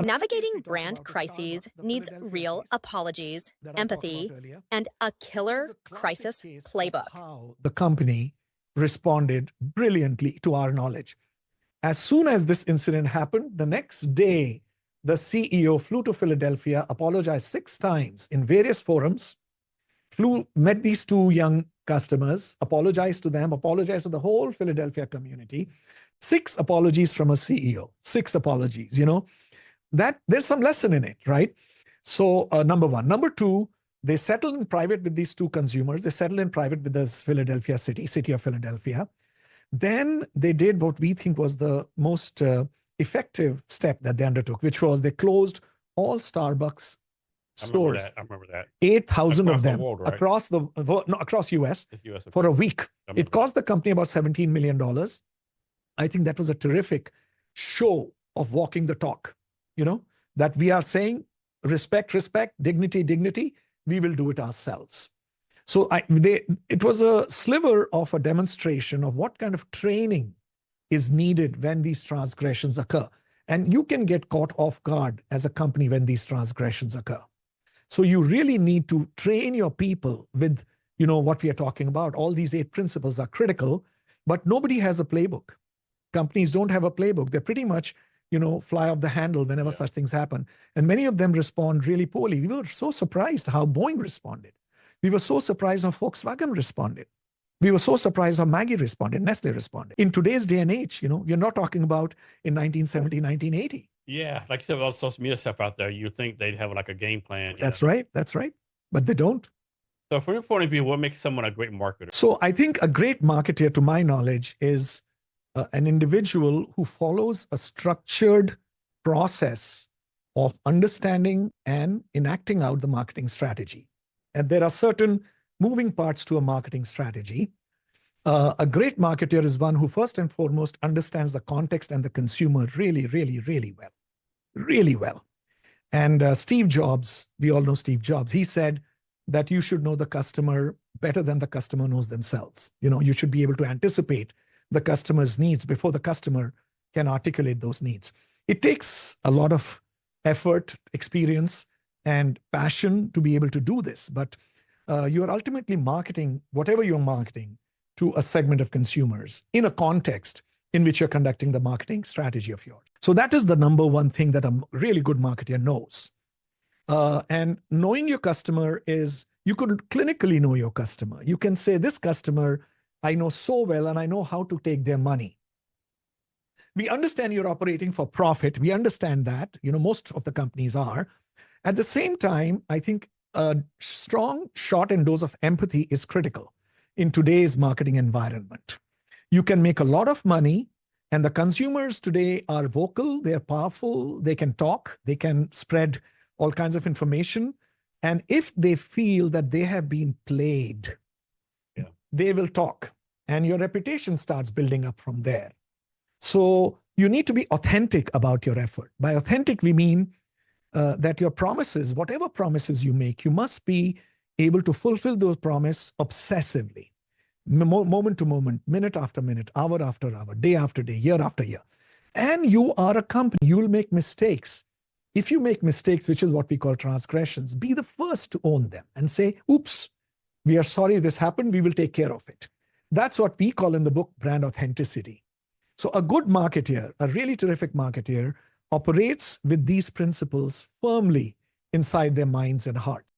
Navigating brand crises needs real apologies, empathy, and a killer crisis playbook. How the company responded brilliantly to our knowledge. As soon as this incident happened, the next day, the CEO flew to Philadelphia, apologized 6 times in various forums, met these 2 young customers, apologized to them, apologized to the whole Philadelphia community. 6 apologies from a CEO, 6 apologies, that there's some lesson in it, right? So number one. Number two, they settled in private with these 2 consumers. They settled in private with the Philadelphia city of Philadelphia. Then they did what we think was the most effective step that they undertook, which was they closed all Starbucks stores. I remember that. 8,000 of Across the them world, right? across US It's US, for a week. I remember It cost the company about $17 million. I think that was a terrific show of walking the talk, that we are saying respect, dignity, we will do it ourselves. So it was a sliver of a demonstration of what kind of training is needed when these transgressions occur. And you can get caught off guard as a company when these transgressions occur. So you really need to train your people with, what we are talking about. All these 8 principles are critical, but nobody has a playbook. Companies don't have a playbook. They're pretty much, fly off the handle whenever such things happen. And many of them respond really poorly. We were so surprised how Boeing responded. We were so surprised how Volkswagen responded. We were so surprised how Maggie responded, Nestle responded. In today's day and age, you're not talking about in 1970, 1980. Yeah, like you said, with all the social media stuff out there, you think they'd have like a game plan. That's right. But they don't. So from your point of view, what makes someone a great marketer? So I think a great marketer, to my knowledge, is an individual who follows a structured process of understanding and enacting out the marketing strategy. And there are certain moving parts to a marketing strategy. A great marketer is one who first and foremost understands the context and the consumer really, really, really well. Really well. And Steve Jobs, we all know Steve Jobs, he said that you should know the customer better than the customer knows themselves. You should be able to anticipate the customer's needs before the customer can articulate those needs. It takes a lot of effort, experience, and passion to be able to do this. But you are ultimately marketing whatever you're marketing to a segment of consumers in a context in which you're conducting the marketing strategy of yours. So that is the number one thing that a really good marketer knows. And knowing your customer is, you could clinically know your customer. You can say, this customer I know so well, and I know how to take their money. We understand you're operating for profit. We understand that, most of the companies are. At the same time, I think a strong shot and dose of empathy is critical in today's marketing environment. You can make a lot of money, and the consumers today are vocal, they're powerful, they can talk, they can spread all kinds of information. And if they feel that they have been played, they will talk, and your reputation starts building up from there. So you need to be authentic about your effort. By authentic, we mean that your promises, whatever promises you make, you must be able to fulfill those promises obsessively, moment to moment, minute after minute, hour after hour, day after day, year after year. And you are a company, you will make mistakes. If you make mistakes, which is what we call transgressions, be the first to own them and say, oops, we are sorry this happened, we will take care of it. That's what we call in the book brand authenticity. So a good marketer, a really terrific marketer, operates with these principles firmly inside their minds and hearts.